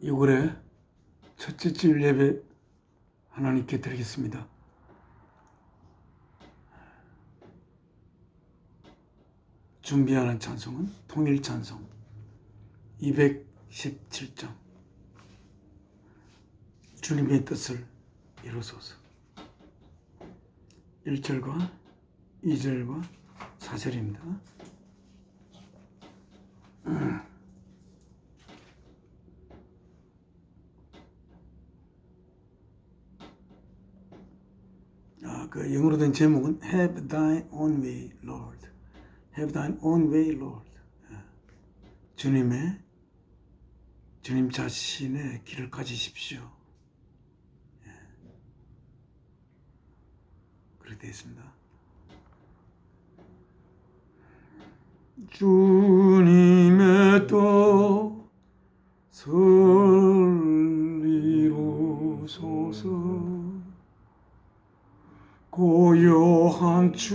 6월의 첫째 주일 예배 하나님께 드리겠습니다. 준비하는 찬송은 통일 찬송 217장 주님의 뜻을 이루소서. 1절과 2절과 4절입니다. 그 영어로 된 제목은 Have Thine Own Way, Lord. Have Thine Own Way, Lord. 주님 자신의 길을 가지십시오. 그렇게 되어 있습니다. 주님의 뜻을 이루소서. 고요한 중에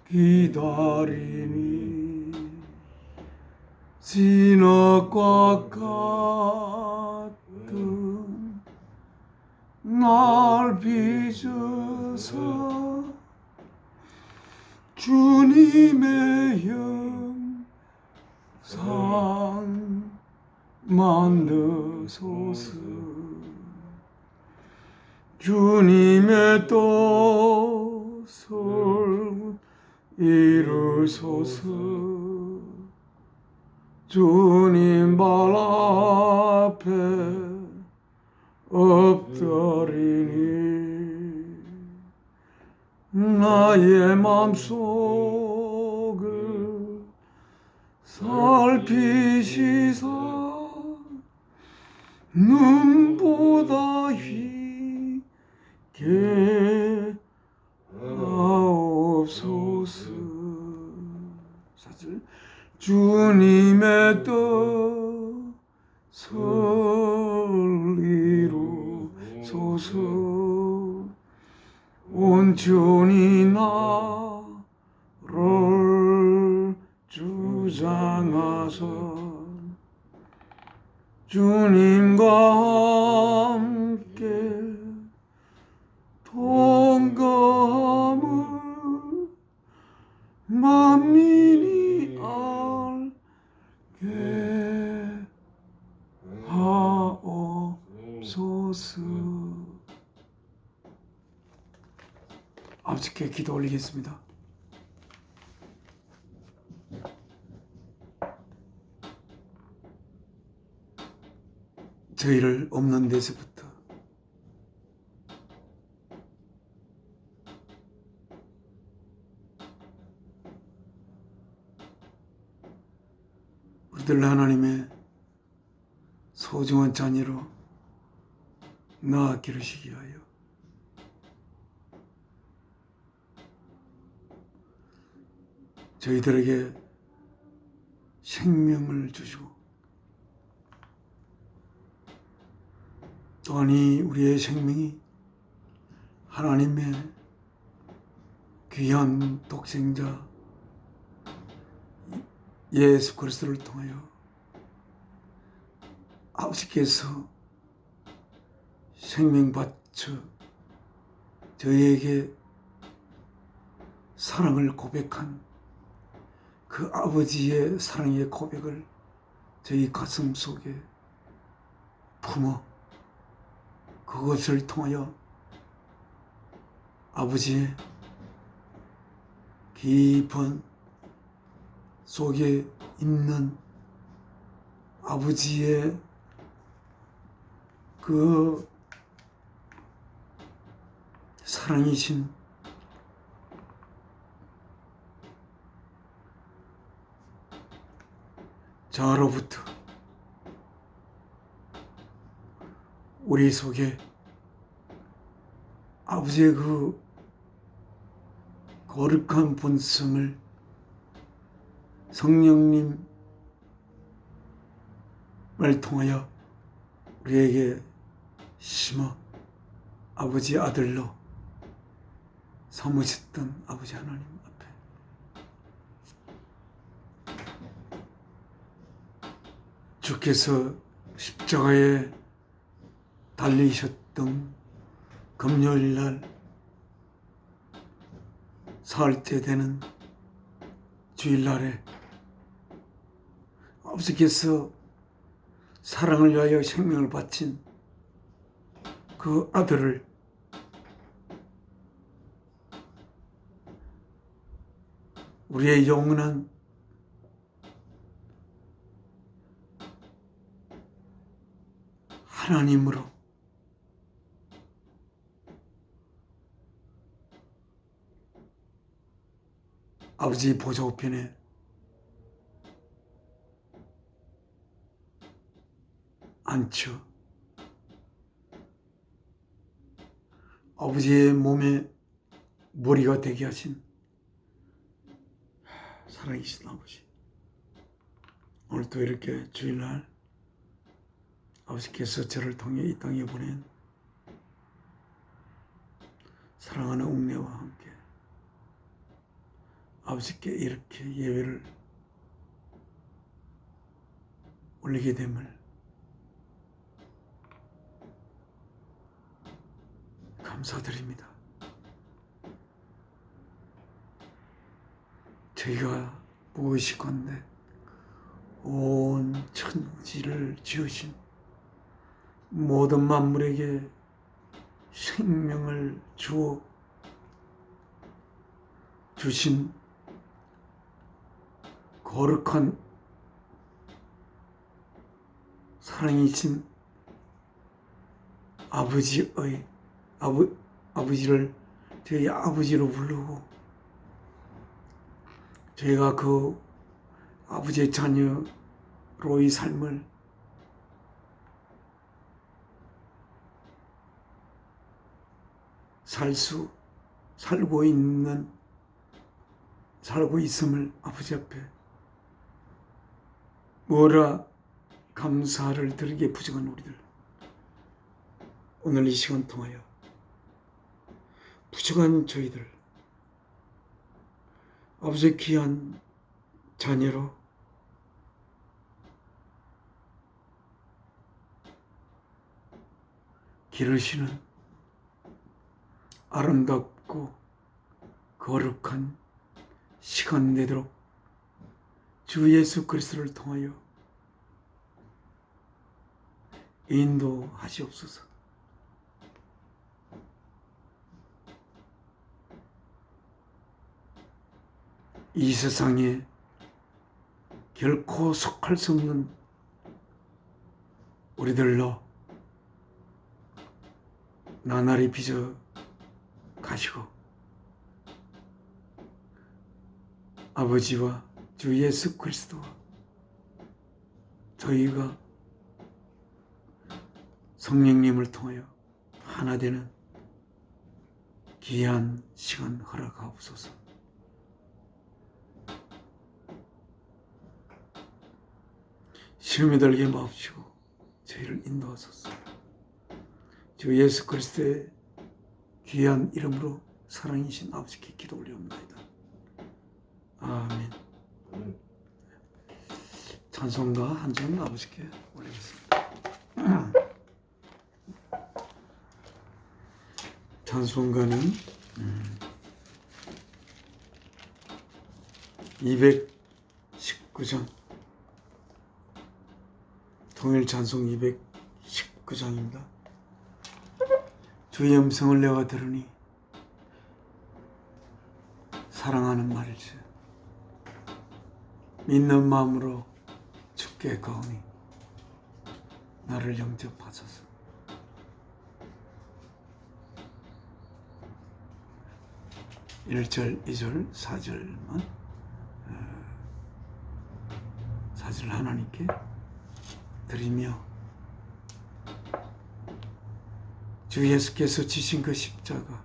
기다리니 진흙과 같은 날 빚어서 주님의 형상 만드소서. 주님의 뜻을 이루소서. 주님 발 앞에 엎드리니 나의 맘속을 살피시사 눈보다 희게 하옵소서. 사실 주님의 뜻을 이루소서. 온전히 나를 주장하사 주님과 함께 동감을 만민이 알게 하옵소서. 아버지께 기도 올리겠습니다. 저희를 없는 데서부터 우리들 하나님의 소중한 자녀로 낳아 기르시기 위하여 저희들에게 생명을 주시고 또한 이 우리의 생명이 하나님의 귀한 독생자 예수 그리스도를 통하여 아버지께서 생명 바쳐 저희에게 사랑을 고백한 그 아버지의 사랑의 고백을 저희 가슴 속에 품어 그것을 통하여 아버지의 깊은 속에 있는 아버지의 그 사랑이신 자로부터 우리 속에 아버지의 그 거룩한 본성을 성령님을 통하여 우리에게 심어 아버지 아들로 삼으셨던 아버지 하나님 앞에 주께서 십자가에 달리셨던 금요일 날 사흘째 되는 주일날에 아버지께서 사랑을 위하여 생명을 바친 그 아들을 우리의 영원한 하나님으로 아버지 보좌 우편에 앉혀 아버지의 몸에 머리가 되게 하신 살아계신 아버지, 오늘도 이렇게 주일날 아버지께서 저를 통해 이 땅에 보낸 사랑하는 웅내와 함께 아버지께 이렇게 예배를 올리게 됨을 감사드립니다. 저희가 무엇이건대 온 천지를 지으신 모든 만물에게 생명을 주어 주신 거룩한 사랑이신 아버지를 저희 아버지로 부르고 저희가 그 아버지의 자녀로의 삶을 살고 있음을 아버지 앞에 뭐라 감사를 드리기에 부족한 우리들, 오늘 이 시간 통하여 부족한 저희들 아버지의 귀한 자녀로 기르시는 아름답고 거룩한 시간 되도록 주 예수 그리스도를 통하여 인도하시옵소서. 이 세상에 결코 속할 수 없는 우리들로 나날이 빚어 가시고 아버지와 주 예수 그리스도와 저희가 성령님을 통하여 하나 되는 귀한 시간 허락하옵소서. 시험에 들게 마옵시고 저희를 인도하소서. 주 예수 그리스도의 귀한 이름으로 사랑이신 아버지께 기도 올리옵나이다. 아멘. 찬송가 한 장 아버지께 올리겠습니다. 찬송가는 219장, 통일 찬송 219장입니다. 주의 음성을 내가 들으니 사랑하는 말일세. 믿는 마음으로 주께 가오니 나를 영접하소서. 일 1절, 2절, 4절만 4절 하나님께 드리며 주 예수께서 지신 그 십자가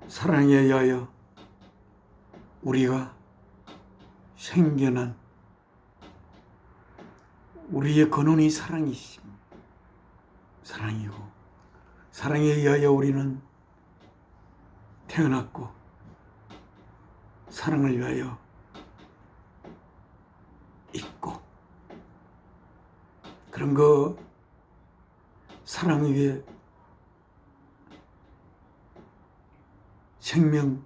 사랑에 의하여 우리가 생겨난 우리의 근원이 사랑이고 사랑에 의하여 우리는 태어났고 사랑을 위하여 있고, 그런 거 사랑 위에 생명을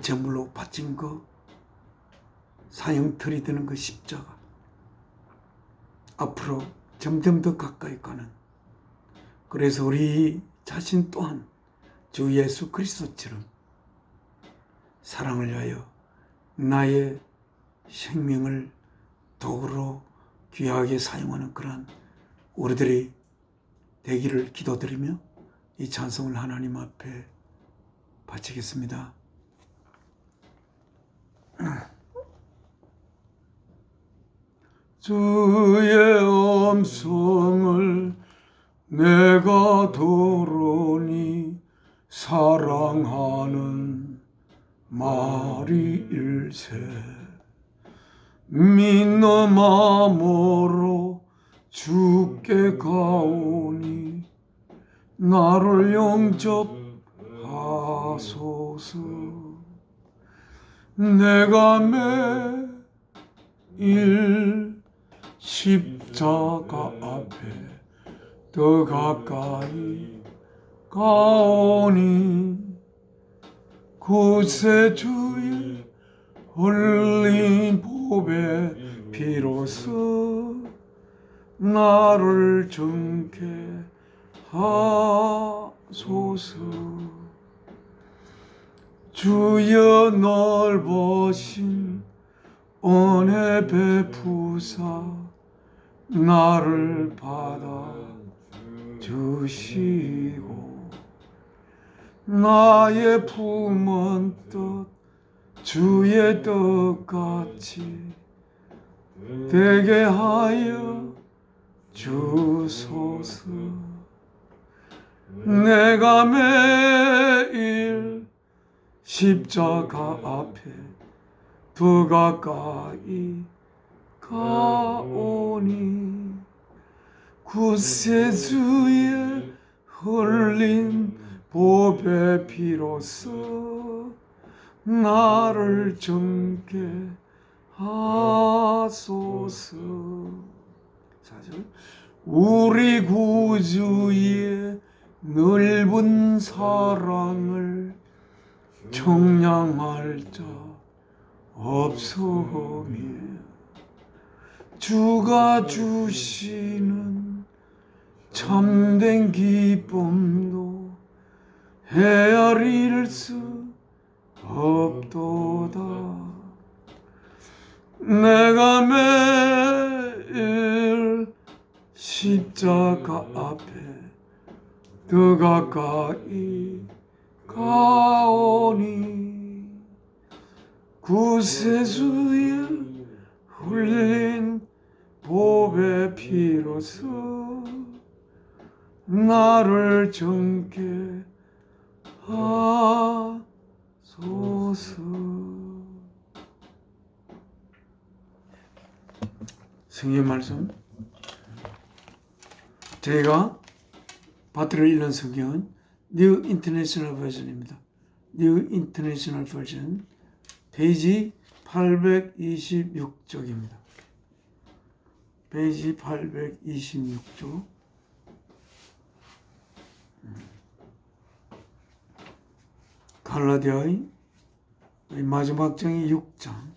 제물로 바친 거, 사형틀이 되는 그 십자가, 앞으로 점점 더 가까이 가는, 그래서 우리 자신 또한 주 예수 그리스도처럼 사랑을 위하여 나의 생명을 도구로 귀하게 사용하는 그러한 우리들이 되기를 기도드리며 이 찬송을 하나님 앞에 바치겠습니다. 주의 음성을 내가 들으니 사랑하는 말이 일세, 믿는 마음으로 주께 가오니 나를 영접하소서. 내가 매일 십자가 앞에 더 가까이 가오니 구세주의 흘린 보배 비로소 나를 정케 하소서. 주여 넓으신 은혜 베푸사 나를 받아 주시고, 나의 품은 뜻 주의 뜻같이 되게 하여 주소서. 내가 매일 십자가 앞에 더 가까이 가오니 구세주의 흘린 보배 비로소 나를 정케 하소서. 4절 우리 구주의 넓은 사랑을 청량할 자 없으며, 주가 주시는 참된 기쁨도 헤아릴 수 없도다. 내가 매일 십자가 앞에 더 가까이 가오니 구세주의 흘린 보배 피로써 나를 정케 하소서. 성경 말씀, 제가 받들어 읽는 성경은 New International Version입니다. New International Version 페이지 826쪽입니다. 페이지 826쪽. 갈라디아의 마지막 장이 6장.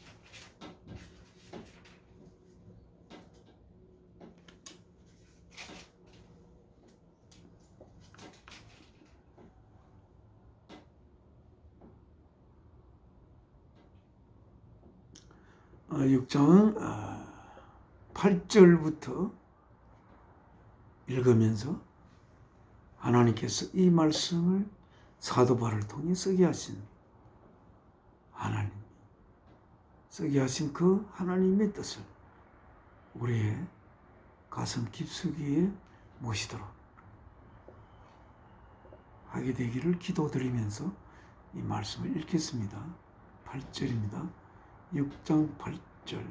육 6장은 8절부터 읽으면서 하나님께서 이 말씀을 사도 바울을 통해 쓰게 하신 하나님, 쓰게 하신 그 하나님의 뜻을 우리의 가슴 깊숙이에 모시도록 하게 되기를 기도드리면서 이 말씀을 읽겠습니다. 8절입니다. 6장 8절.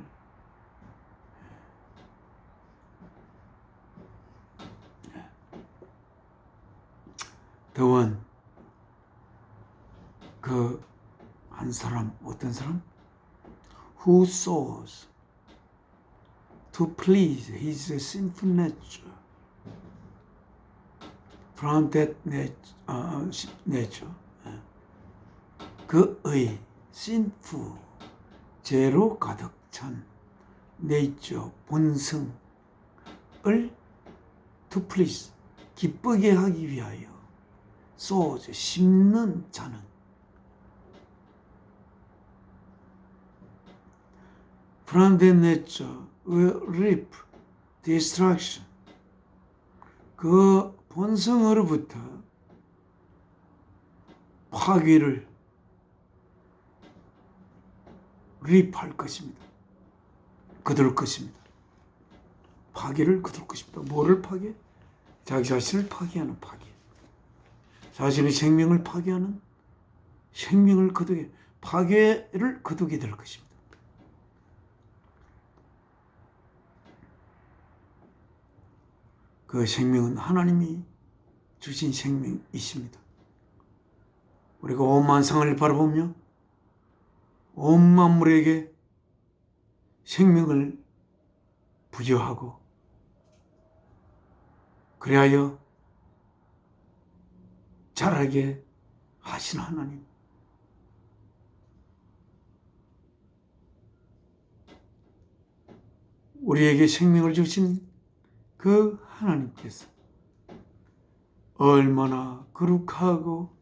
더원 그 한 사람, 어떤 사람? Who sought to please his sinful nature from that nature. 그의 sinful, 죄로 가득 찬 nature, 본성을 to please, 기쁘게 하기 위하여 sought, 심는 자는 from that nature will reap destruction. 그 본성으로부터 파괴를 reap할 것입니다. 거둘 것입니다. 파괴를 거둘 것입니다. 뭐를 파괴? 자기 자신을 파괴하는 파괴. 자신의 생명을 파괴하는 생명을 거두게, 파괴를 거두게 될 것입니다. 그 생명은 하나님이 주신 생명이십니다. 우리가 온 만상을 바라보며 온 만물에게 생명을 부여하고 그리하여 자라게 하신 하나님, 우리에게 생명을 주신 그 하나님께서 얼마나 거룩하고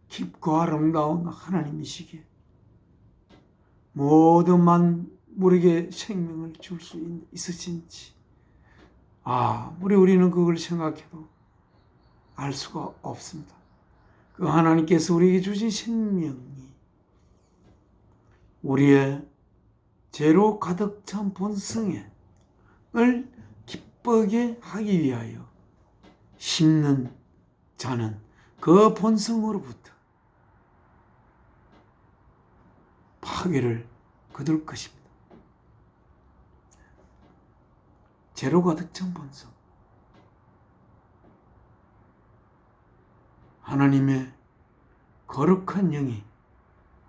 깊고 아름다운 하나님이시기에 모든 만물에게 생명을 줄 수 있으신지 아무리 우리는 그걸 생각해도 알 수가 없습니다. 그 하나님께서 우리에게 주신 생명이 우리의 죄로 가득 찬 본성을 기쁘게 하기 위하여 심는 자는 그 본성으로부터 파괴를 거둘 것입니다. 죄로 가득 찬 본성. 하나님의 거룩한 영이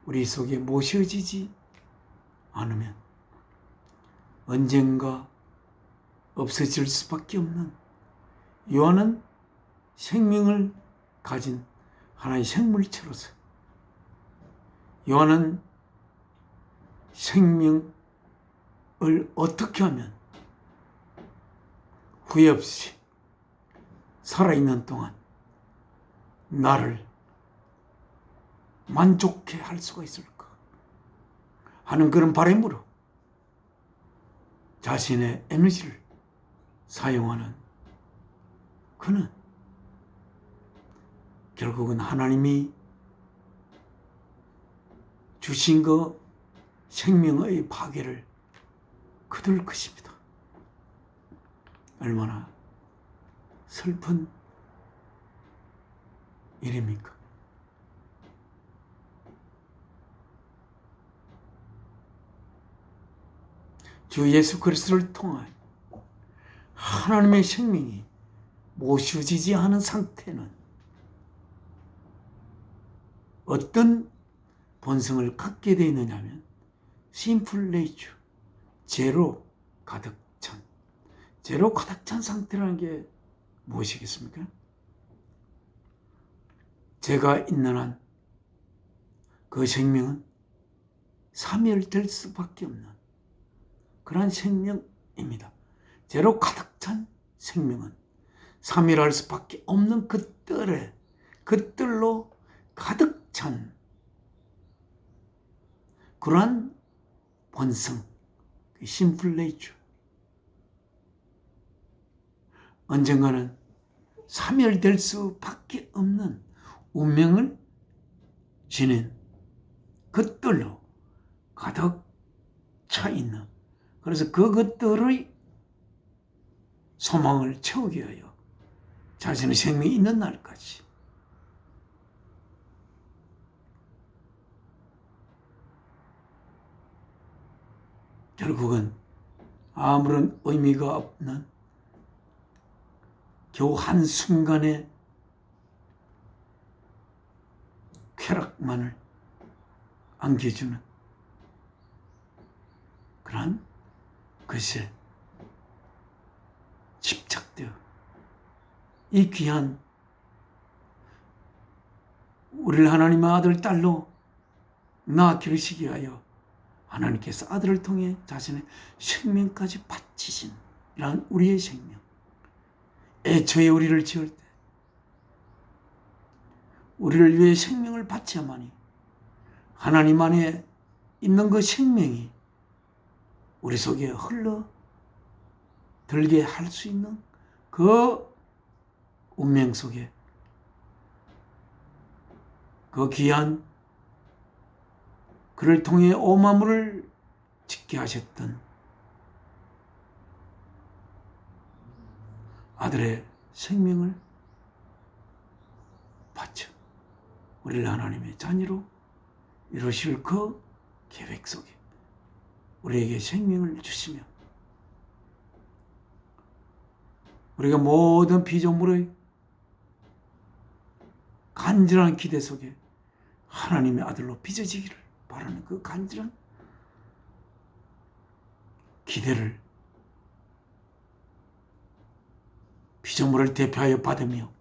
우리 속에 모셔지지 않으면 언젠가 없어질 수밖에 없는 요한은 생명을 가진 하나의 생물체로서 요한은 생명을 어떻게 하면 후회 없이 살아있는 동안 나를 만족해 할 수가 있을까 하는 그런 바람으로 자신의 에너지를 사용하는 그는 결국은 하나님이 주신 그 생명의 파괴를 거둘 것입니다. 얼마나 슬픈 일입니까? 주 예수 그리스도를 통하여 하나님의 생명이 모셔지지 않은 상태는 어떤 본성을 갖게 되어 있느냐 하면 심플 네이처, 죄로 가득 찬 상태라는 게 무엇이겠습니까? 죄가 있는 한 그 생명은 사멸될 수밖에 없는 그러한 생명입니다. 죄로 가득 찬 생명은 사멸할 수밖에 없는 그들로 가득 찬 그러한 본성, 심플 네이처. 언젠가는 사멸될 수밖에 없는 운명을 지닌 그들로 가득 차 있는, 그래서 그것들의 소망을 채우기 위하여 자신의 생명이 있는 날까지 결국은 아무런 의미가 없는 겨우 한순간의 쾌락만을 안겨주는 그런 것에 집착되어 이 귀한 우리를 하나님의 아들, 딸로 낳아 기르시기 위하여 하나님께서 아들을 통해 자신의 생명까지 바치신 이러한 우리의 생명. 애초에 우리를 지을 때 우리를 위해 생명을 바쳐야만이 하나님 안에 있는 그 생명이 우리 속에 흘러들게 할 수 있는 그 운명 속에 그 귀한 그를 통해 오만물을 짓게 하셨던 아들의 생명을 바쳐 우리를 하나님의 자녀로 이루실 그 계획 속에 우리에게 생명을 주시며 우리가 모든 피조물의 간절한 기대 속에 하나님의 아들로 빚어지기를 바라는 그 간절한 기대를 피조물을 대표하여 받으며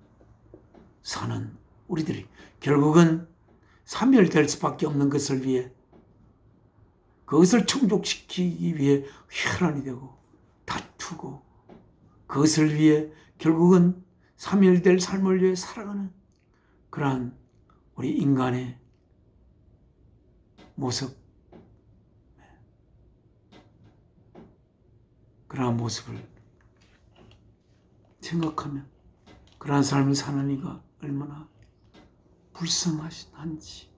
사는 우리들이 결국은 사멸될 수밖에 없는 것을 위해 그것을 충족시키기 위해 혈안이 되고 다투고 그것을 위해 결국은 사멸될 삶을 위해 살아가는 그러한 우리 인간의 모습, 그러한 모습을 생각하면 그러한 삶을 사는 이가 얼마나 불쌍한지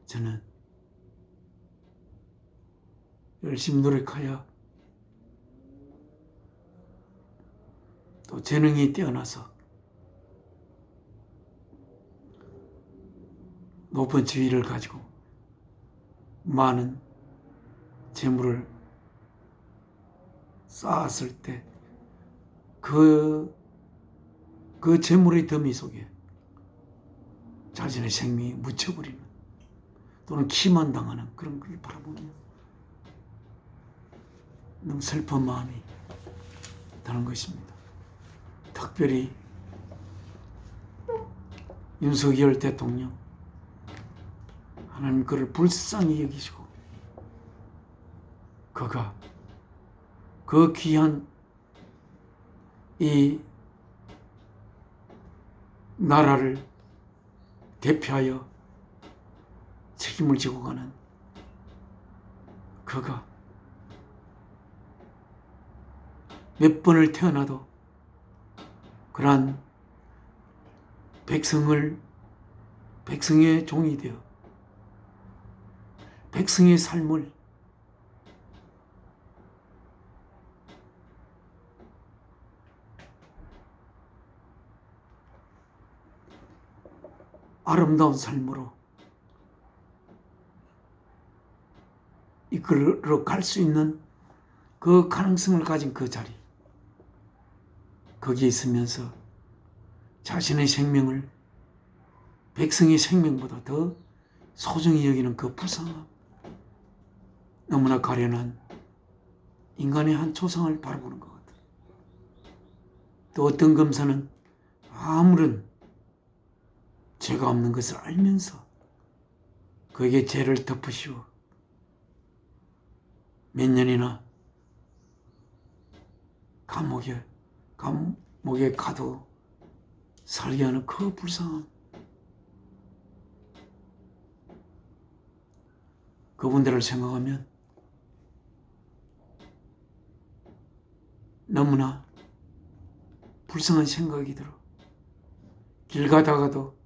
저는 열심히 노력하여 또 재능이 뛰어나서 높은 지위를 가지고 많은 재물을 쌓았을 때 그 재물의 더미 속에 자신의 생명이 묻혀버리는 또는 기만당하는 그런 걸 바라보면 너무 슬픈 마음이 드는 것입니다. 특별히 윤석열 대통령 하나님 그를 불쌍히 여기시고 그가 그 귀한 이 나라를 대표하여 책임을 지고 가는 그가 몇 번을 태어나도 그러한 백성의 종이 되어 백성의 삶을 아름다운 삶으로 이끌어 갈 수 있는 그 가능성을 가진 그 자리, 거기에 있으면서 자신의 생명을 백성의 생명보다 더 소중히 여기는 그 불쌍함, 너무나 가련한 인간의 한 초상을 바라보는 것 같아요. 또 어떤 검사는 아무런 죄가 없는 것을 알면서 그에게 죄를 덮으시고 몇 년이나 감옥에 가도 살게 하는 그 불쌍함, 그분들을 생각하면 너무나 불쌍한 생각이 들어 길 가다가도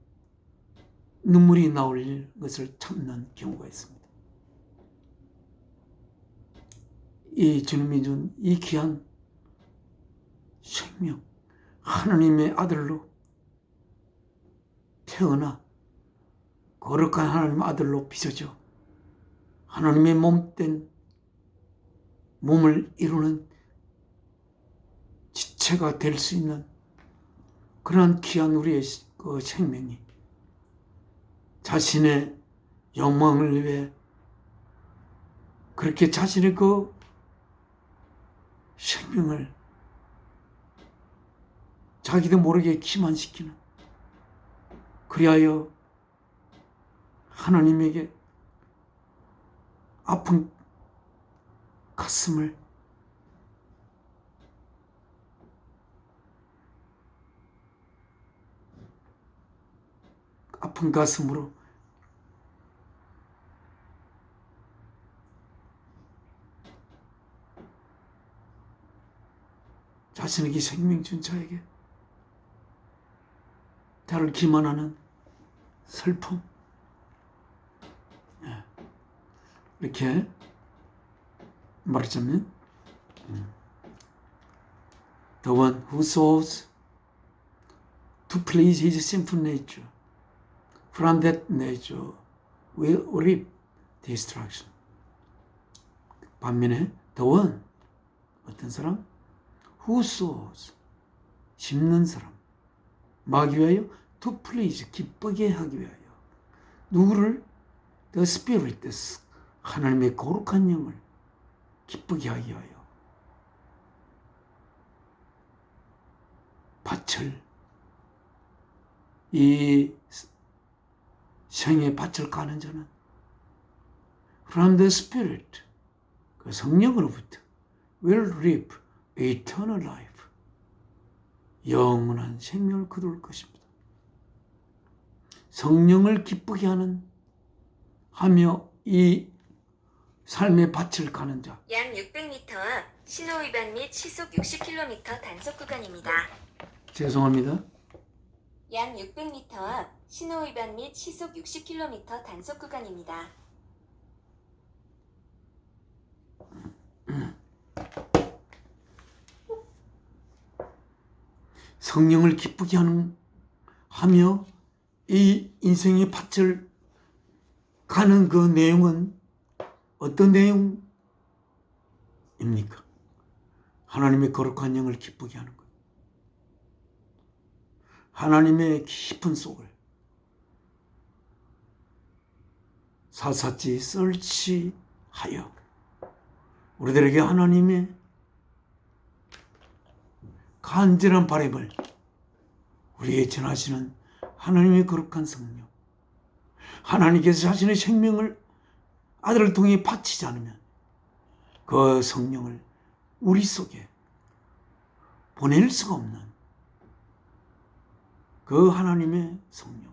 눈물이 나올 것을 참는 경우가 있습니다. 이 주님이 준 이 귀한 생명, 하나님의 아들로 태어나 거룩한 하나님의 아들로 빚어져 하나님의 몸된 몸을 이루는 지체가 될 수 있는 그러한 귀한 우리의 그 생명이 자신의 영광을 위해 그렇게 자신의 그 생명을 자기도 모르게 기만시키는, 그리하여 하나님에게 아픈 가슴을 아픈 가슴으로 자신에게 생명 준 자에게 나를 기만하는 슬픔, 이렇게 말하자면 The one who sought to please his sinful nature from that nature will reap destruction. 반면에 the one, 어떤 사람? who sows, 심는 사람, 뭐하기 위하여? to please, 기쁘게 하기 위하여. 누구를? the spirit, 하나님의 거룩한 영을 기쁘게 하기 위하여 밭을, 이 생의 밭을 가는 자는 from the spirit, 그 성령으로부터 will reap eternal life, 영원한 생명을 거둘 것입니다. 성령을 기쁘게 하며 이 삶의 밭을 가는 자. 약 600m 앞 신호 위반 및 시속 60km 단속 구간입니다. 죄송합니다. 약 600m 앞 신호 위반 및 시속 60km 단속 구간입니다. 성령을 기쁘게 하며 이 인생의 밭을 가는 그 내용은 어떤 내용입니까? 하나님의 거룩한 영을 기쁘게 하는 것. 하나님의 깊은 속을 샅샅이 설치하여 우리들에게 하나님의 간절한 바람을 우리에게 전하시는 하나님의 거룩한 성령, 하나님께서 자신의 생명을 아들을 통해 바치지 않으면 그 성령을 우리 속에 보낼 수가 없는 그 하나님의 성령,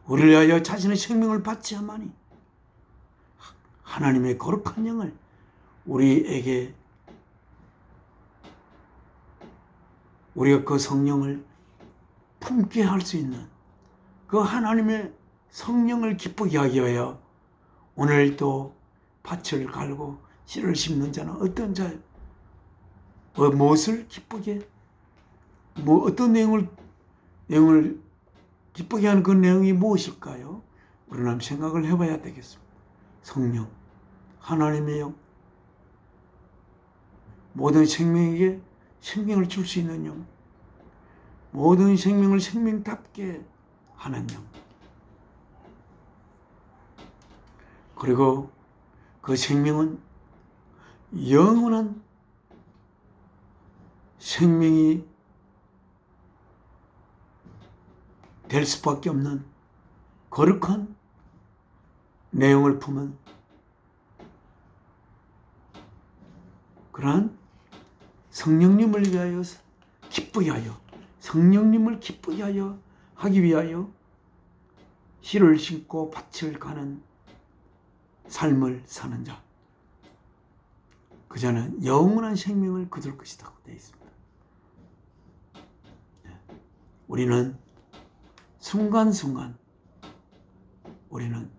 우리를 위하여 자신의 생명을 바치야만이 하나님의 거룩한 영을 우리에게, 우리가 그 성령을 품게 할 수 있는 그 하나님의 성령을 기쁘게 하기 위하여 오늘 또 밭을 갈고 씨를 심는 자는 어떤 자예요? 무엇을 기쁘게, 어떤 내용을 기쁘게 하는 그 내용이 무엇일까요? 우리는 한번 생각을 해봐야 되겠습니다. 성령, 하나님의 영, 모든 생명에게 생명을 줄 수 있는 영, 모든 생명을 생명답게 하는 영, 그리고 그 생명은 영원한 생명이 될 수밖에 없는 거룩한 내용을 품은 그러한 성령님을 위하여 기쁘게 하여, 성령님을 기쁘게 하여 하기 위하여 씨를 심고 밭을 가는 삶을 사는 자, 그 자는 영원한 생명을 거둘 것이라고 되어 있습니다. 우리는 순간순간 우리는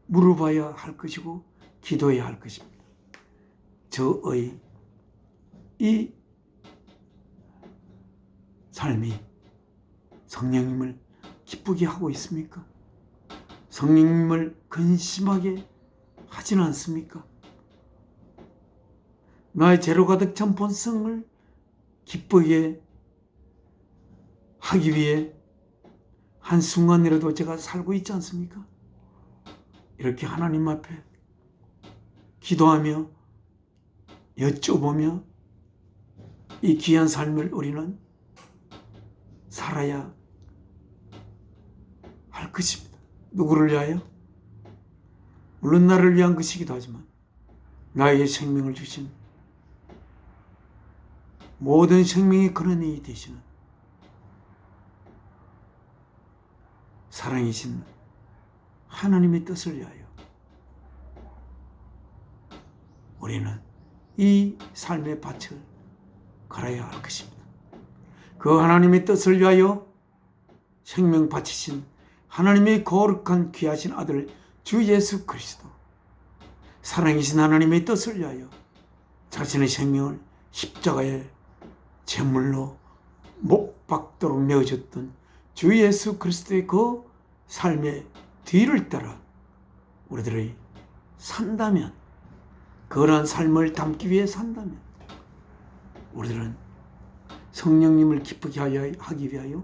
물어봐야 할 것이고 기도해야 할 것입니다. 저의 이 삶이 성령님을 기쁘게 하고 있습니까? 성령님을 근심하게 하지는 않습니까? 나의 죄로 가득 찬 본성을 기쁘게 하기 위해 한순간이라도 제가 살고 있지 않습니까? 이렇게 하나님 앞에 기도하며 여쭤보며 이 귀한 삶을 우리는 살아야 할 것입니다. 누구를 위하여? 물론 나를 위한 것이기도 하지만 나에게 생명을 주신 모든 생명의 근원이 되시는 사랑이신 하나님의 뜻을 위하여 우리는 이 삶의 밭을 갈아야 할 것입니다. 그 하나님의 뜻을 위하여 생명 바치신 하나님의 거룩한 귀하신 아들 주 예수 그리스도, 사랑이신 하나님의 뜻을 위하여 자신의 생명을 십자가에 제물로 못 박도록 내어줬던 주 예수 그리스도의 그 삶의 뒤를 따라 우리들이 산다면, 그러한 삶을 담기 위해 산다면 우리들은 성령님을 기쁘게 하기 위하여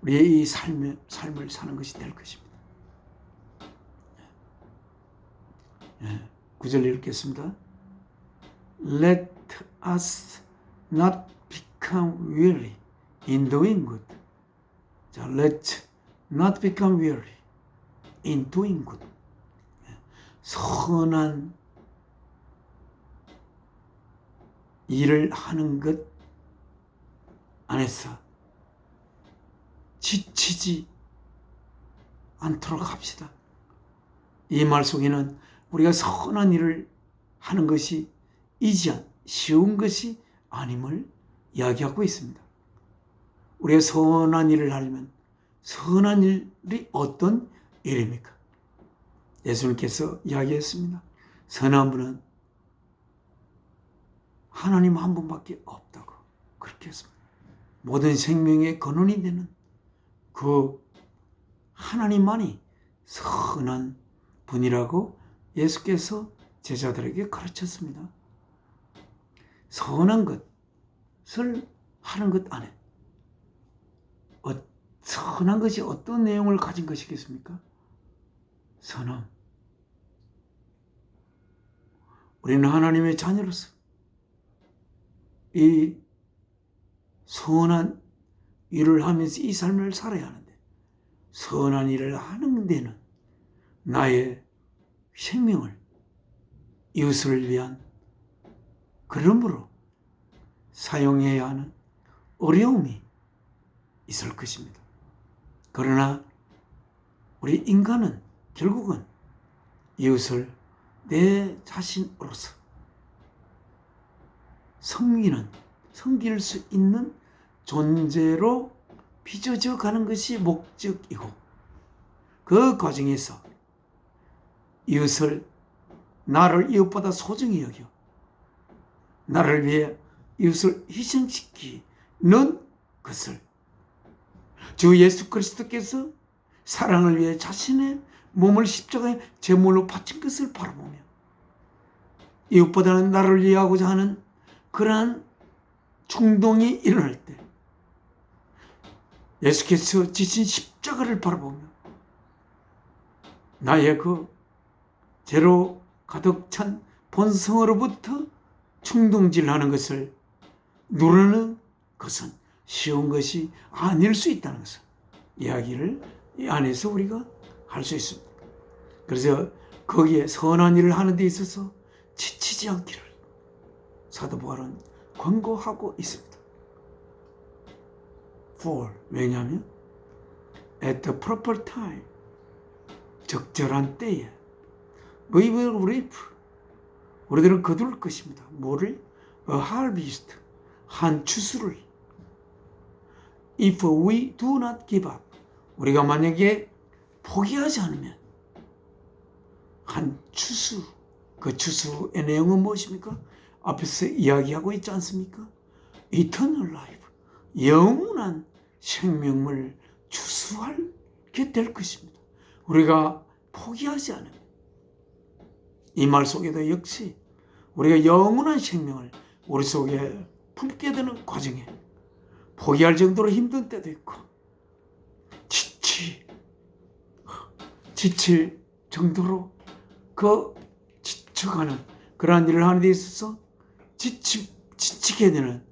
우리의 이 삶을 사는 것이 될 것입니다. 9절 읽겠습니다. Let us not become weary in doing good. 자, let not become weary in doing good. 선한 일을 하는 것 안에서 지치지 않도록 합시다. 이 말 속에는 우리가 선한 일을 하는 것이 쉬운 것이 아님을 이야기하고 있습니다. 우리가 선한 일을 하려면 선한 일이 어떤 일입니까? 예수님께서 이야기했습니다. 선한 분은 하나님 한 분밖에 없다고 그렇게 했습니다. 모든 생명의 근원이 되는 그 하나님만이 선한 분이라고 예수께서 제자들에게 가르쳤습니다. 선한 것을 하는 것 안에 선한 것이 어떤 내용을 가진 것이겠습니까? 선함. 우리는 하나님의 자녀로서 이 선한 일을 하면서 이 삶을 살아야 하는데, 선한 일을 하는 데는 나의 생명을 이웃을 위한 그러므로 사용해야 하는 어려움이 있을 것입니다. 그러나 우리 인간은 결국은 이웃을 내 자신으로서 섬길 수 있는 존재로 빚어져 가는 것이 목적이고, 그 과정에서 나를 이웃보다 소중히 여겨 나를 위해 이웃을 희생시키는 것을 주 예수 그리스도께서 사랑을 위해 자신의 몸을 십자가에 제물로 바친 것을 바라보며 이웃보다는 나를 위하고자 하는 그러한 충동이 일어날 때 예수께서 지신 십자가를 바라보며 나의 그 죄로 가득 찬 본성으로부터 충동질하는 것을 누르는 것은 쉬운 것이 아닐 수 있다는 것을 이야기를 이 안에서 우리가 할 수 있습니다. 그래서 거기에 선한 일을 하는 데 있어서 지치지 않기를 사도 바울은 권고하고 있습니다. 왜냐하면 at the proper time, 적절한 때에 we will reap, 우리들은 거둘 것입니다. 뭐를? A harvest, 한 추수를. If we do not give up, 우리가 만약에 포기하지 않으면 한 추수, 그 추수의 내용은 무엇입니까? 앞에서 이야기하고 있지 않습니까? Eternal life, 영원한 생명을 추수하게 될 것입니다. 우리가 포기하지 않으면. 이 말 속에도 역시 우리가 영원한 생명을 우리 속에 품게 되는 과정에 포기할 정도로 힘든 때도 있고 지칠 정도로 그 지쳐가는 그러한 일을 하는 데 있어서 지치게 되는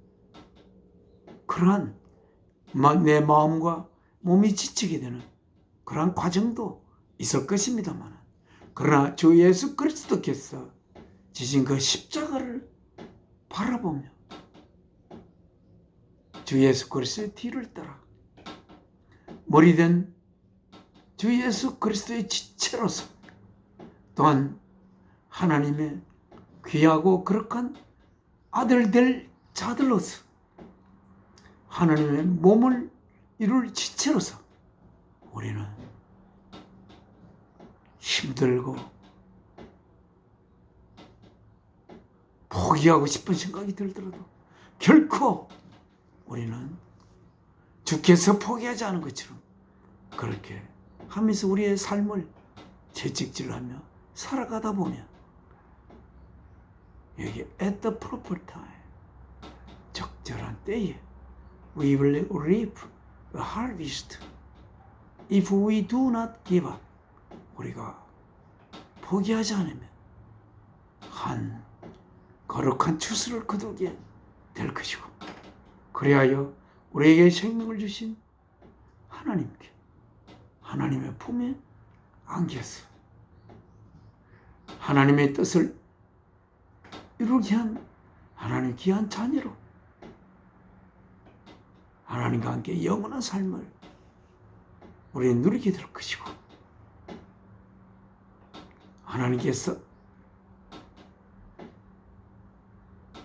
그러한 내 마음과 몸이 지치게 되는 그러한 과정도 있을 것입니다만, 그러나 주 예수 그리스도께서 지신 그 십자가를 바라보며 주 예수 그리스도의 뒤를 따라 머리된 주 예수 그리스도의 지체로서 또한 하나님의 귀하고 거룩한 아들 될 자들로서 하나님의 몸을 이룰 지체로서 우리는 힘들고 포기하고 싶은 생각이 들더라도 결코 우리는 주께서 포기하지 않은 것처럼 그렇게 하면서 우리의 삶을 채찍질하며 살아가다 보면 여기 at the proper time, 적절한 때에 we will reap a harvest if we do not give up. 우리가 포기하지 않으면 한 거룩한 추수를 거두게 될 것이고, 그리하여 우리에게 생명을 주신 하나님께 하나님의 품에 안겨서 하나님의 뜻을 이루게 한 하나님 귀한 자녀로 하나님과 함께 영원한 삶을 우리는 누리게 될 것이고, 하나님께서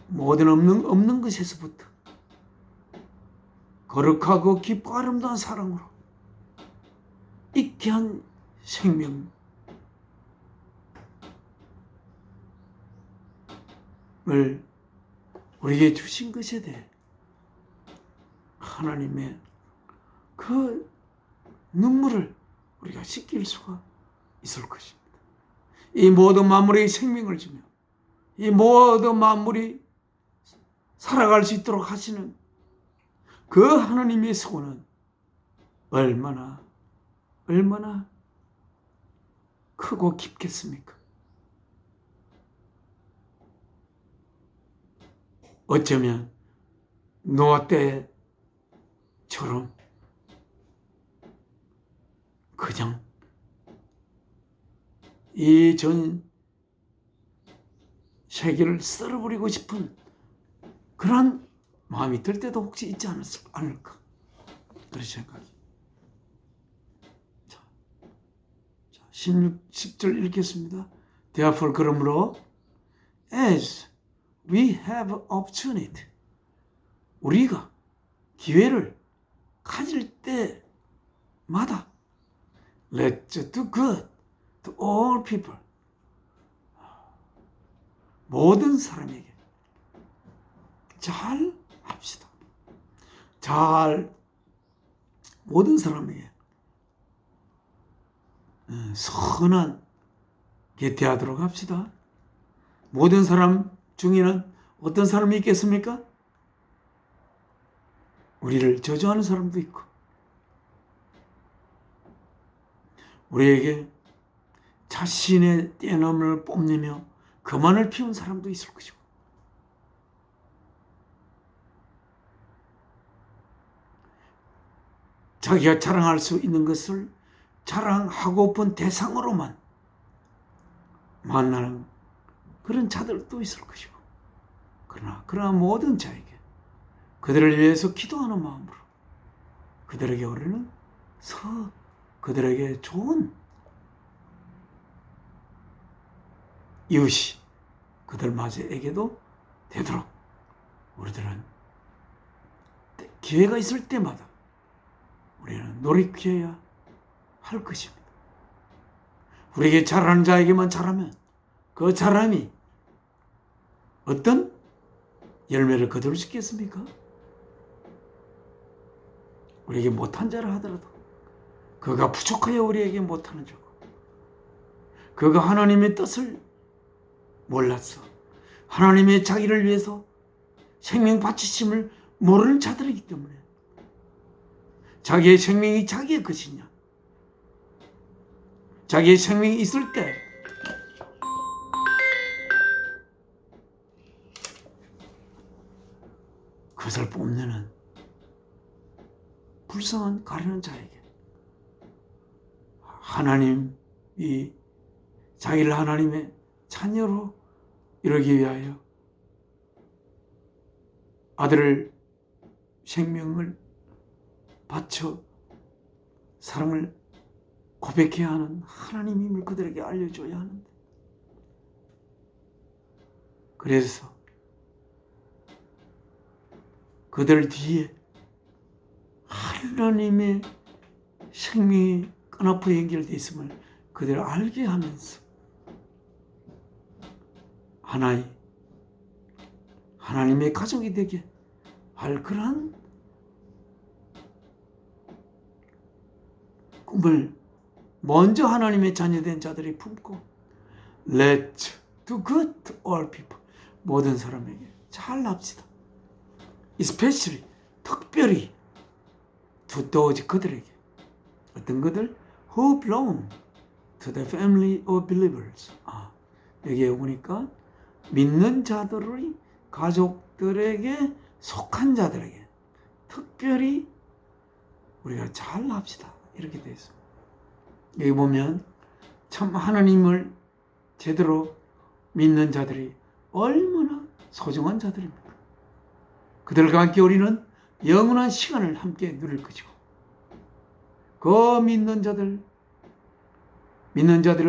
모든 없는 것에서부터 거룩하고 깊고 아름다운 사랑으로 있게 한 생명을 우리에게 주신 것에 대해 하나님의 그 눈물을 우리가 씻길 수가 있을 것입니다. 이 모든 만물의 생명을 주며 이 모든 만물이 살아갈 수 있도록 하시는 그 하나님의 소원은 얼마나 크고 깊겠습니까? 어쩌면 노아 때처럼 그냥 이 전 세계를 썰어버리고 싶은 그런 마음이 들 때도 혹시 있지 않을까? 그런 생각이. 자, 10절 읽겠습니다. Therefore, 그러므로 as we have opportunity, 우리가 기회를 가질 때마다 let's do good to all people, 모든 사람에게 잘 합시다. 모든 사람에게 선한 대하도록 합시다. 모든 사람 중에는 어떤 사람이 있겠습니까? 우리를 저주하는 사람도 있고, 우리에게 자신의 떼놈을 뽐내며 거만을 피운 사람도 있을 것이고, 자기가 자랑할 수 있는 것을 자랑하고픈 대상으로만 만나는 그런 자들도 있을 것이고, 그러나 모든 자에게 그들을 위해서 기도하는 마음으로 그들에게 우리는 그들에게 좋은 이웃이 그들마저에게도 되도록 우리들은 기회가 있을 때마다 우리는 노력해야 할 것입니다. 우리에게 잘하는 자에게만 잘하면 그 사람이 어떤 열매를 거둘 수 있겠습니까? 우리에게 못한 자를 하더라도 그가 부족하여 우리에게 못하는 자고, 그가 하나님의 뜻을 몰라서 하나님의 자기를 위해서 생명 바치심을 모르는 자들이기 때문에 자기의 생명이 자기의 것이냐, 자기의 생명이 있을 때 그것을 뽐내는 불쌍한 가련한 자에게 하나님이 자기를 하나님의 자녀로 이루기 위하여 아들을 생명을 바쳐 사랑을 고백해야 하는 하나님임을 그들에게 알려줘야 하는데, 그래서 그들 뒤에 하나님의 생명이 끈앞으로 연결되어 있음을 그들 알게 하면서 하나님의 가족이 되게 할 그러한 꿈을 먼저 하나님의 자녀된 자들이 품고 Let's do good to all people, 모든 사람에게 잘합시다. Especially, 특별히 to those, 그들에게, 어떤 그들? Who belong to the family of believers. 여기에 보니까 믿는 자들의 가족들에게 속한 자들에게 특별히 우리가 잘합시다, 이렇게 되어 있습니다. 여기 보면 참 하나님을 제대로 믿는 자들이 얼마나 소중한 자들입니까? 그들과 함께 우리는 영원한 시간을 함께 누릴 것이고, 그 믿는 자들의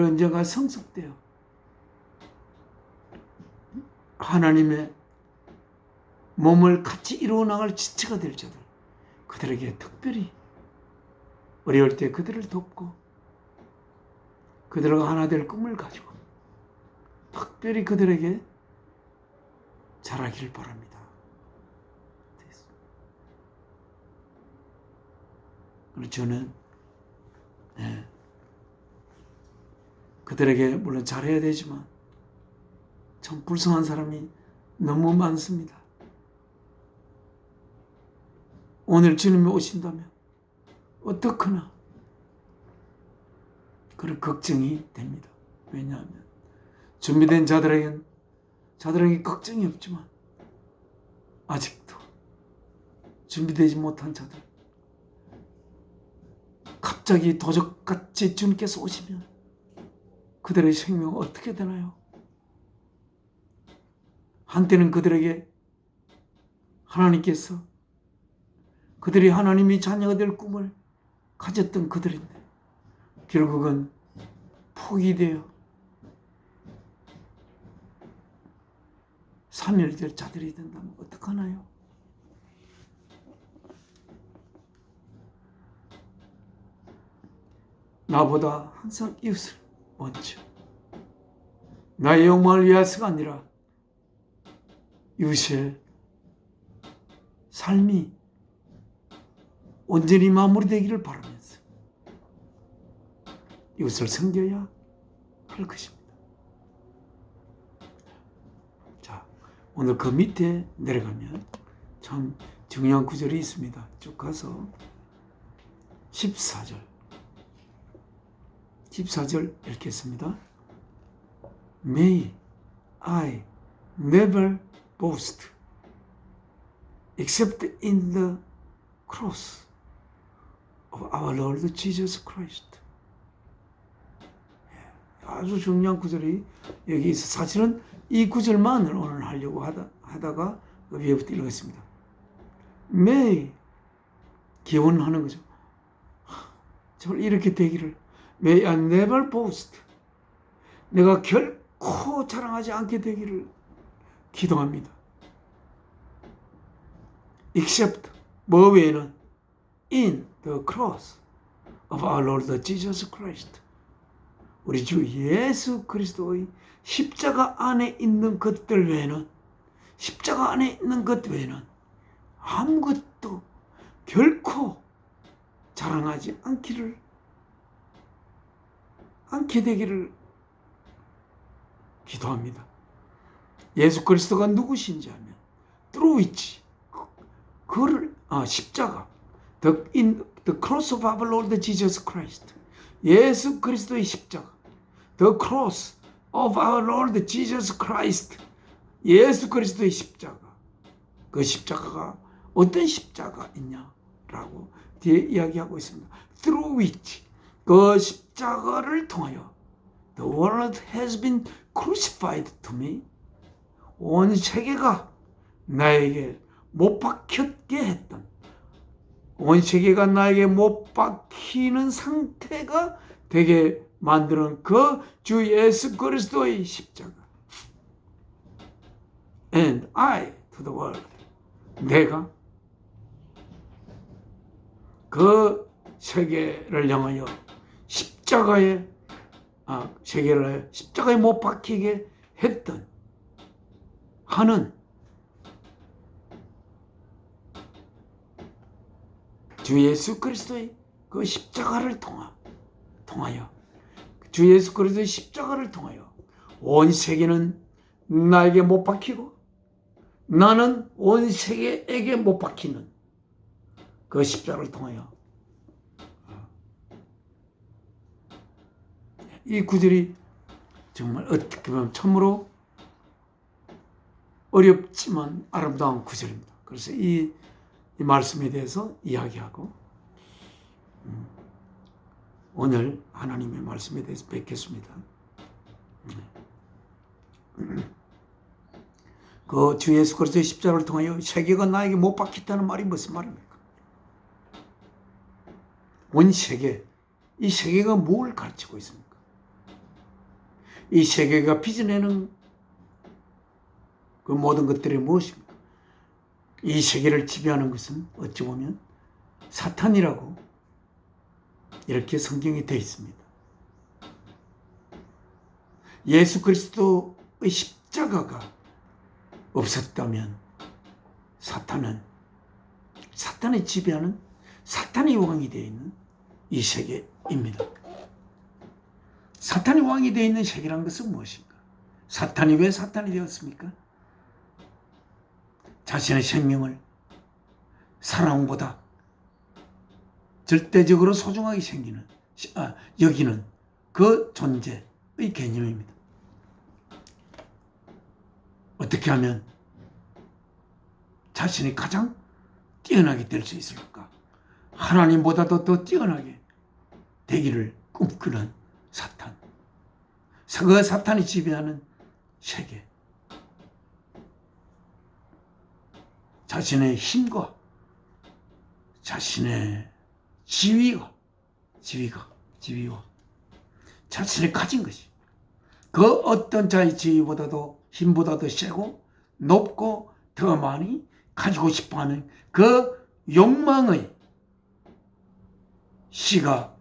언제가 성숙되어 하나님의 몸을 같이 이루어 나갈 지체가 될 자들, 그들에게 특별히 어려울 때 그들을 돕고 그들과 하나 될 꿈을 가지고 특별히 그들에게 잘하기를 바랍니다. 그래서 저는 그들에게 물론 잘해야 되지만 참 불쌍한 사람이 너무 많습니다. 오늘 주님이 오신다면 어떡하나 그런 걱정이 됩니다. 왜냐하면 준비된 자들에게 걱정이 없지만 아직도 준비되지 못한 자들, 갑자기 도적같이 주님께서 오시면 그들의 생명은 어떻게 되나요? 한때는 그들에게 하나님께서 그들이 하나님의 자녀가 될 꿈을 가졌던 그들인데 결국은 포기되어 사멸될 자들이 된다면 어떡하나요? 나보다 항상 이웃을 먼저, 나의 영광을 위해서가 아니라 이웃의 삶이 온전히 마무리되기를 바라면서 이웃을 섬겨야 할 것입니다. 자, 오늘 그 밑에 내려가면 참 중요한 구절이 있습니다. 쭉 가서 14절 읽겠습니다. May I never boast except in the cross of our Lord Jesus Christ. 아주 중요한 구절이 여기 있어. 사실은 이 구절만을 오늘 하려고 하다가 위에부터 읽었습니다. May, 기원하는 거죠. 저를 이렇게 되기를. May I never boast. 내가 결코 자랑하지 않게 되기를 기도합니다. Except, 뭐 외에는 in the cross of our Lord Jesus Christ. 우리 주 예수 그리스도의 십자가 안에 있는 것들 외에는, 십자가 안에 있는 것 외에는 아무것도 결코 자랑하지 않게 되기를 기도합니다. 예수 그리스도가 누구신지 하면 through which, 그를 십자가, in the cross of our Lord Jesus Christ, 예수 그리스도의 십자가, The cross of our Lord Jesus Christ, 예수 그리스도의 십자가, 그 십자가가 어떤 십자가 있냐라고 뒤에 이야기하고 있습니다. Through which, 그 십자가를 통하여 The world has been crucified to me, 온 세계가 나에게 못 박혔게 했던, 온 세계가 나에게 못 박히는 상태가 되게 만드는 그 주 예수 그리스도의 십자가. And I to the world, 내가 그 세계를 향하여 세계를 십자가에 못 박히게 했던 하는 주 예수 그리스도의 그 십자가를 통하여 주 예수 그리스도의 십자가를 통하여 온 세계는 나에게 못 박히고 나는 온 세계에게 못 박히는 그 십자가를 통하여, 이 구절이 정말 어떻게 보면 참으로 어렵지만 아름다운 구절입니다. 그래서 이 말씀에 대해서 이야기하고 오늘 하나님의 말씀에 대해서 뵙겠습니다. 그 주 예수 그리스도의 십자가를 통하여 세계가 나에게 못 박혔다는 말이 무슨 말입니까? 온 세계, 이 세계가 뭘 가르치고 있습니까? 이 세계가 빚어내는 그 모든 것들이 무엇입니까? 이 세계를 지배하는 것은 어찌 보면 사탄이라고 이렇게 성경에 되어 있습니다. 예수 그리스도의 십자가가 없었다면 사탄이 지배하는 사탄이 왕이 되어 있는 이 세계입니다. 사탄이 왕이 되어 있는 세계란 것은 무엇인가? 사탄이 왜 사탄이 되었습니까? 자신의 생명을 사랑보다 절대적으로 소중하게 여기는 그 존재의 개념입니다. 어떻게 하면 자신이 가장 뛰어나게 될 수 있을까? 하나님보다도 더 뛰어나게 되기를 꿈꾸는 사탄. 그 사탄이 지배하는 세계. 자신의 힘과 자신의 지위와 자신이 가진 것이 그 어떤 자의 지위보다도 힘보다도 세고 높고 더 많이 가지고 싶어하는 그 욕망의 씨가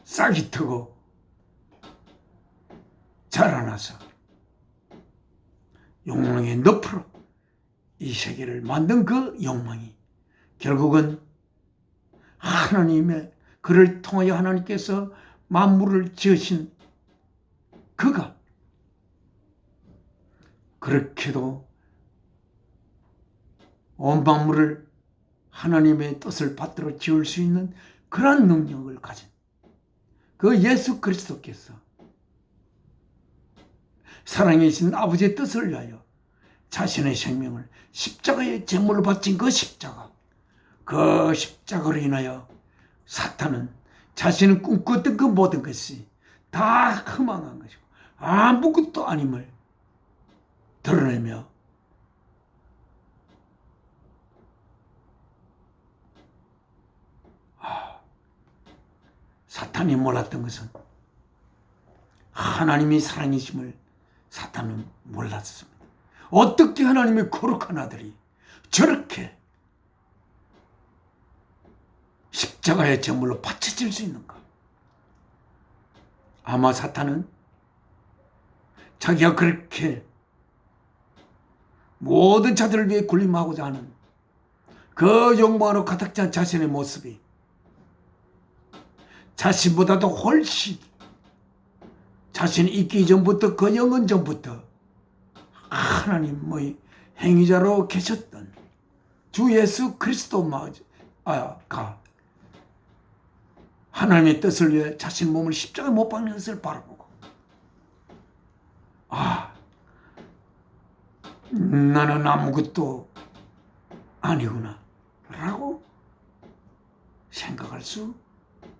싹이 트고 자라나서 욕망의 늪으로 이 세계를 만든 그 욕망이 결국은 하나님의 그를 통하여 하나님께서 만물을 지으신 그가 그렇게도 온 만물을 하나님의 뜻을 받들어 지을 수 있는 그러한 능력을 가진 그 예수 그리스도께서 사랑이신 아버지의 뜻을 위하여 자신의 생명을 십자가에 제물로 바친 그 십자가, 그 십자가로 인하여 사탄은 자신은 꿈꿨던 그 모든 것이 다 허망한 것이고 아무것도 아님을 드러내며 사탄이 몰랐던 것은 하나님이 사랑이심을 사탄은 몰랐습니다. 어떻게 하나님의 거룩한 아들이 저렇게 십자가의 제물로 바쳐질 수 있는가? 아마 사탄은 자기가 그렇게 모든 자들을 위해 군림하고자 하는 그 욕망으로 가득 찬 자신의 모습이 자신보다도 훨씬 자신이 있기 이전부터 그 영원 전부터 하나님의 행위자로 계셨던 주 예수 그리스도가 하나님의 뜻을 위해 자신 몸을 십자가에 못 박는 것을 바라보고, 아, 나는 아무것도 아니구나 라고 생각할 수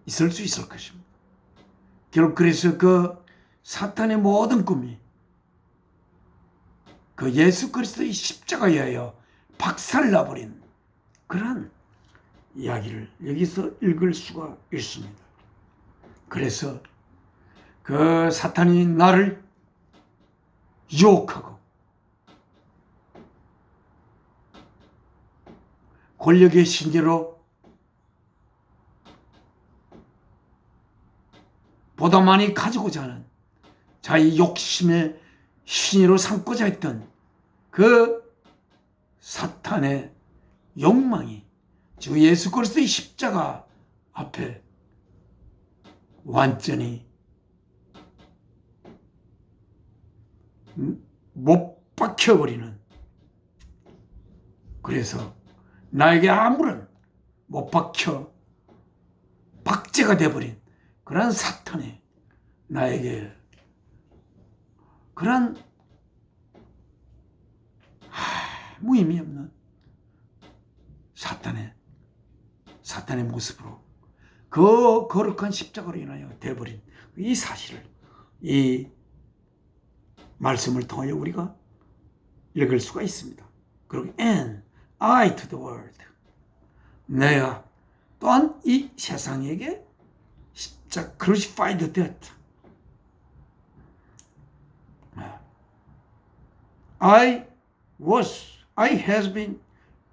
있을 것입니다. 결국 그래서 그 사탄의 모든 꿈이 그 예수 그리스도의 십자가에 의하여 박살나버린 그런 이야기를 여기서 읽을 수가 있습니다. 그래서 그 사탄이 나를 유혹하고 권력의 신기로 보다 많이 가지고자 하는 자기 욕심의 신이로 삼고자 했던 그 사탄의 욕망이 주 예수 그리스도의 십자가 앞에 완전히 못 박혀버리는, 그래서 나에게 아무런 못 박혀 박제가 돼버린 그런 사탄의 나에게 그런 아무 의미 없는 사탄의 모습으로 그 거룩한 십자가로 인하여 돼버린 이 사실을 이 말씀을 통하여 우리가 읽을 수가 있습니다. 그리고 and I to the world, 내가 또한 이 세상에게 십자가 crucified death, I has been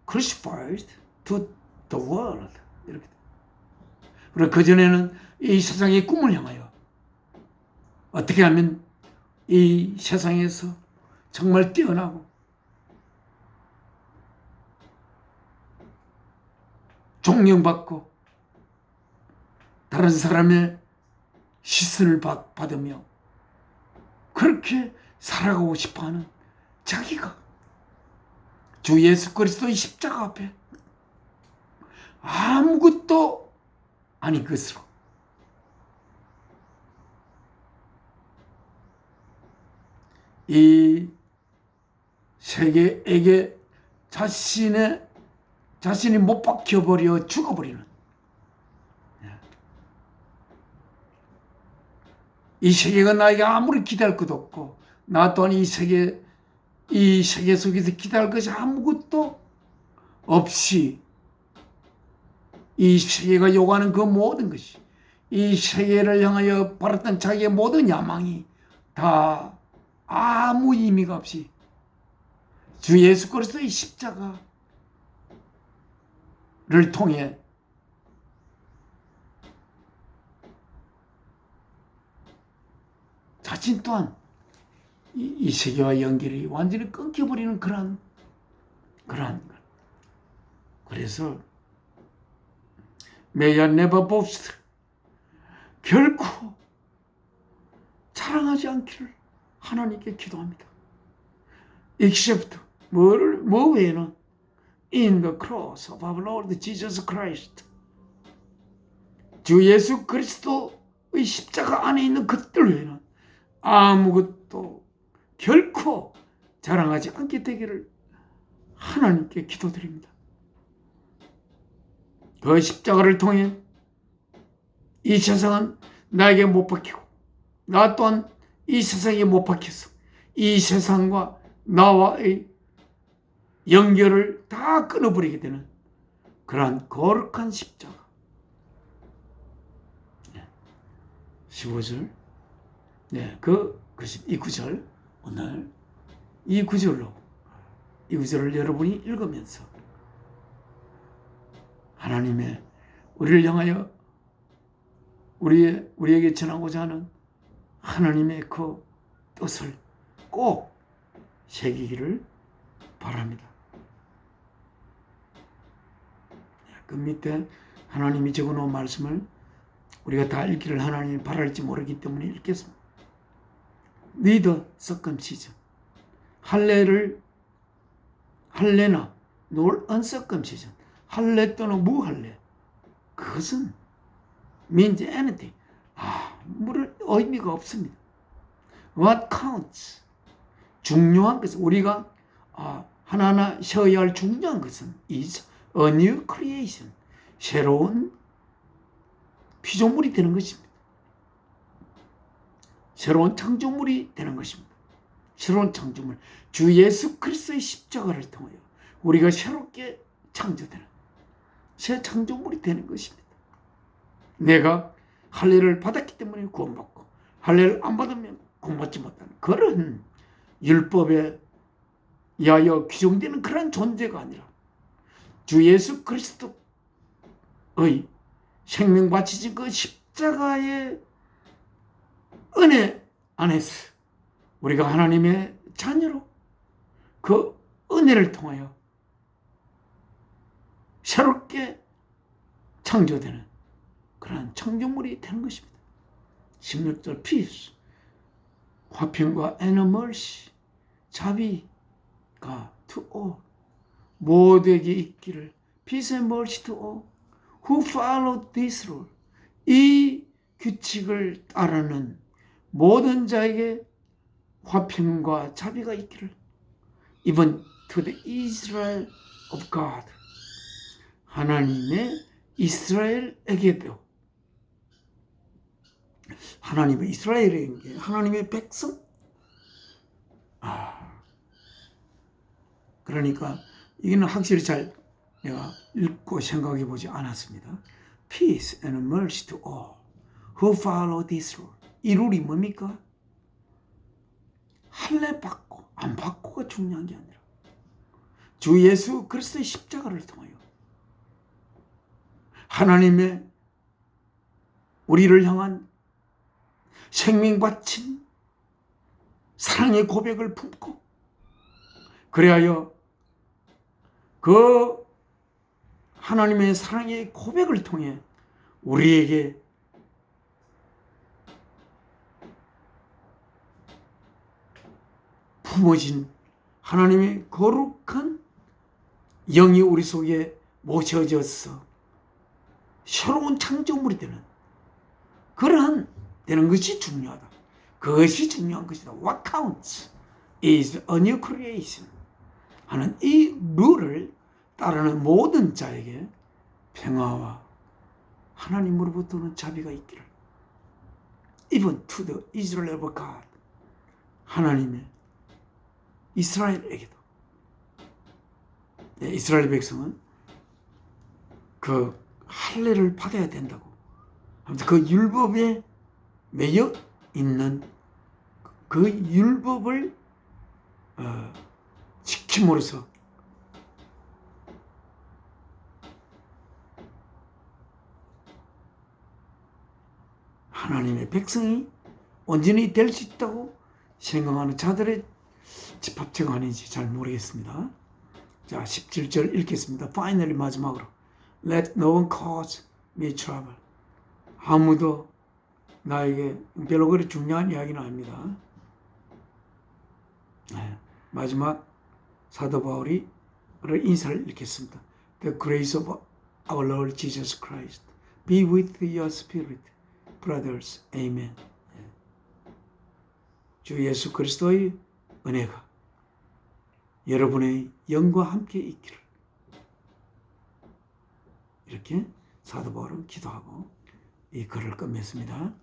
crucified to the world. 이렇게. 그리고 그전에는 이 세상의 꿈을 향하여 어떻게 하면 이 세상에서 정말 뛰어나고 존경받고 다른 사람의 시선을 받으며 그렇게 살아가고 싶어하는 자기가 주 예수 그리스도의 십자가 앞에 아무것도 아닌 것으로 이 세계에게 자신이 못 박혀버려 죽어버리는, 이 세계가 나에게 아무리 기대할 것도 없고 나 또한 이 세계 속에서 기대할 것이 아무것도 없이 이 세계가 요구하는 그 모든 것이, 이 세계를 향하여 바랐던 자기의 모든 야망이 다 아무 의미가 없이 주 예수 그리스도의 십자가를 통해 자신 또한 이 세계와 연결이 완전히 끊겨버리는 그러한 것. 그래서 May I never boast, 결코 자랑하지 않기를 하나님께 기도합니다. Except 뭐 외에는 in the cross of our Lord Jesus Christ, 주 예수 그리스도의 십자가 안에 있는 것들 외에는 아무것도 결코 자랑하지 않게 되기를 하나님께 기도드립니다. 그 십자가를 통해 이 세상은 나에게 못 박히고 나 또한 이 세상에 못 박혀서 이 세상과 나와의 연결을 다 끊어버리게 되는 그러한 거룩한 십자가. 15절, 이 구절, 오늘 이 구절을 여러분이 읽으면서 하나님의 우리를 향하여 우리에게 전하고자 하는 하나님의 그 뜻을 꼭 새기기를 바랍니다. 그 밑에 하나님이 적어놓은 말씀을 우리가 다 읽기를 하나님이 바랄지 모르기 때문에 읽겠습니다. Neither circumcision, 할례나 nor uncircumcision, 할례 또는 무할례, 그것은 means anything. 물을 의미가 없습니다. What counts? 중요한 것은 우리가 하나하나 쉬어야 할 중요한 것은 is a new creation. 새로운 피조물이 되는 것입니다. 새로운 창조물이 되는 것입니다. 새로운 창조물. 주 예수 그리스도의 십자가를 통하여 우리가 새롭게 창조되는 새 창조물이 되는 것입니다. 내가 할례를 받았기 때문에 구원받고 할례를 안 받으면 구원받지 못하는 그런 율법에 의하여 규정되는 그런 존재가 아니라 주 예수 그리스도의 생명 바치신 그 십자가의 은혜 안에서 우리가 하나님의 자녀로 그 은혜를 통하여 새롭게 창조되는 그러한 창조물이 되는 것입니다. 16절 peace, 화평과 and mercy, 자비가 to all, 모두에게 있기를 peace and mercy to all who follow this rule, 이 규칙을 따르는 모든 자에게 화평과 자비가 있기를 even to the Israel of God, 하나님의 이스라엘에게도 하나님의 이스라엘에게 하나님의 백성 그러니까 이거는 확실히 잘 내가 읽고 생각해 보지 않았습니다. Peace and mercy to all who follow this rule. 이 룰이 뭡니까? 할례 받고 안 받고가 중요한 게 아니라 주 예수 그리스도의 십자가를 통하여 하나님의 우리를 향한 생명 바친 사랑의 고백을 품고 그리하여 그 하나님의 사랑의 고백을 통해 우리에게 품어진 하나님의 거룩한 영이 우리 속에 모셔져서 새로운 창조물이 되는 것이 중요하다. 그것이 중요한 것이다. What counts is a new creation 하는 이 룰을 따르는 모든 자에게 평화와 하나님으로부터는 자비가 있기를 even to the Israel of God, 하나님의 이스라엘에게도. 이스라엘 백성은 그 할례를 받아야 된다고. 아무튼 그 율법에 매여 있는 그 율법을 지킴으로써 하나님의 백성이 온전히 될 수 있다고 생각하는 자들의 집합체가 아닌지 잘 모르겠습니다. 자, 17절 읽겠습니다. Finally, 마지막으로 Let no one cause me trouble. 아무도 나에게 별로 그리 중요한 이야기는 아닙니다. 마지막 사도 바울이 인사를 읽겠습니다. The grace of our Lord Jesus Christ be with your spirit, brothers. Amen. 주 예수 그리스도의 은혜가 여러분의 영과 함께 있기를. 이렇게 사도 바울은 기도하고 이 글을 끝맺습니다.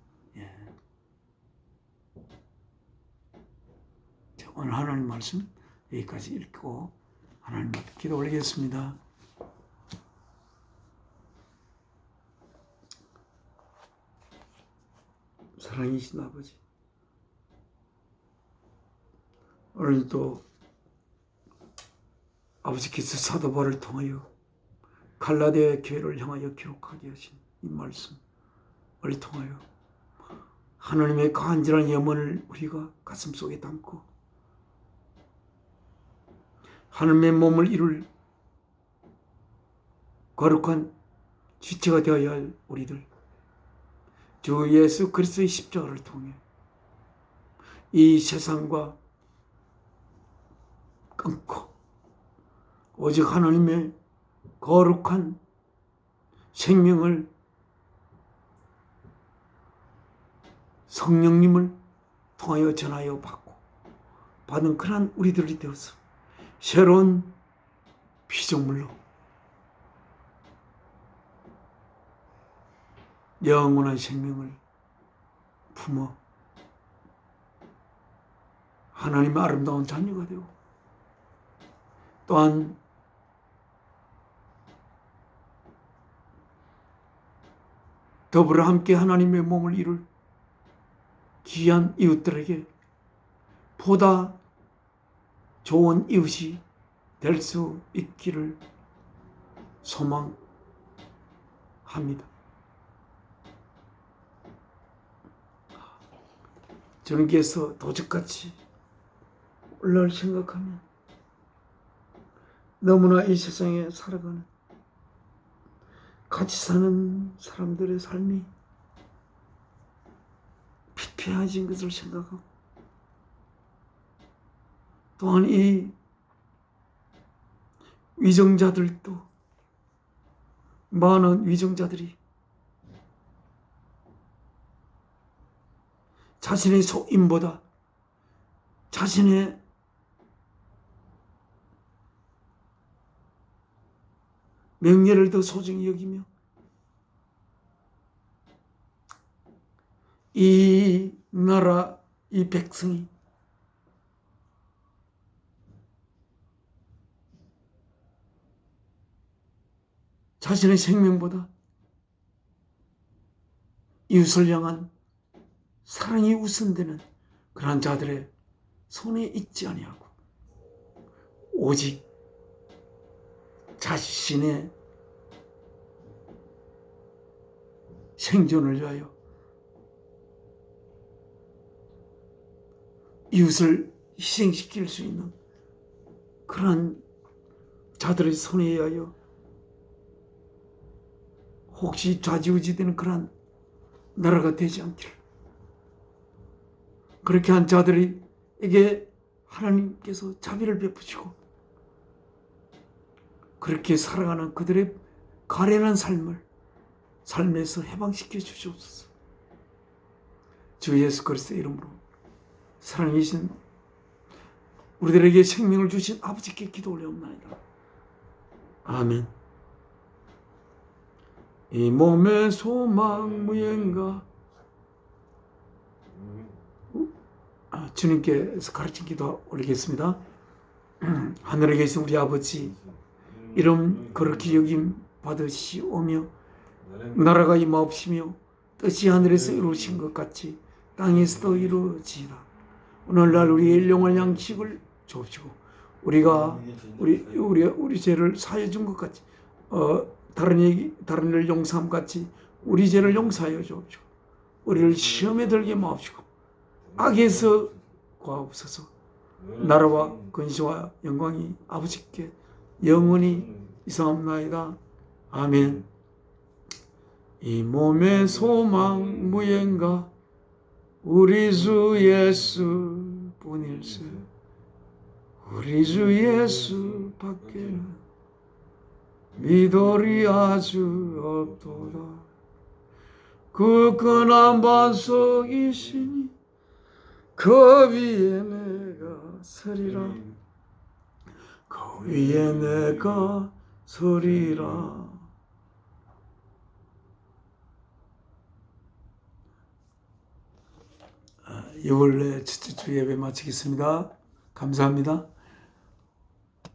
자, 오늘 하나님 말씀 여기까지 읽고 하나님 앞에 기도 올리겠습니다. 사랑이신 아버지, 오늘도 아버지께서 사도 바울을 통하여 갈라디아 교회를 향하여 기록하게 하신 이 말씀을 통하여 하나님의 간절한 염원을 우리가 가슴속에 담고 하나님의 몸을 이룰 거룩한 지체가 되어야 할 우리들, 주 예수 그리스도의 십자가를 통해 이 세상과 끊고 오직 하나님의 거룩한 생명을 성령님을 통하여 전하여 받고 받은 그러한 우리들이 되어서 새로운 피조물로 영원한 생명을 품어 하나님의 아름다운 자녀가 되고 또한 더불어 함께 하나님의 몸을 이룰 귀한 이웃들에게 보다 좋은 이웃이 될 수 있기를 소망합니다. 주님께서 도적같이 올라올 생각하면 너무나 이 세상에 살아가는 같이 사는 사람들의 삶이 피폐해진 것을 생각하고 또한 이 위정자들도 많은 위정자들이 자신의 속임보다 자신의 명예를 더 소중히 여기며 이 나라, 이 백성이 자신의 생명보다 이웃을 향한 사랑이 우선되는 그러한 자들의 손에 있지 아니하고 오직 자신의 생존을 위하여 이웃을 희생시킬 수 있는 그러한 자들의 손에 의하여 혹시 좌지우지되는 그러한 나라가 되지 않기를, 그렇게 한 자들에게 하나님께서 자비를 베푸시고 그렇게 살아가는 그들의 가련한 삶에서 해방시켜 주시옵소서. 주 예수 그리스도의 이름으로 사랑이신 우리들에게 생명을 주신 아버지께 기도 올려옵나이다. 아멘. 이 몸의 소망 무언가 주님께서 가르친 기도 올리겠습니다. 하늘에 계신 우리 아버지, 이름 거룩히 여김 받으시오며 나라가 임하옵시며 뜻이 하늘에서 이루어진 것 같이 땅에서도 이루어지이다. 오늘날 우리의 일용할 양식을 주옵시고 우리가 우리 죄를 사해 준 것 같이 다른 일을 용서함 같이 우리 죄를 용서하여 주옵시고 우리를 시험에 들게 마옵시고 악에서 구하옵소서. 나라와 근시와 영광이 아버지께 영원히 있사옵나이다. 아멘. 이 몸의 소망 무언가 우리 주 예수 뿐일세. 우리 주 예수 밖에는 믿으리 아주 없도다. 그 끈한 반석이시니 그 위에 내가 서리라. 그 위에 내가 서리라. 이월내 첫째 주 예배 마치겠습니다. 감사합니다.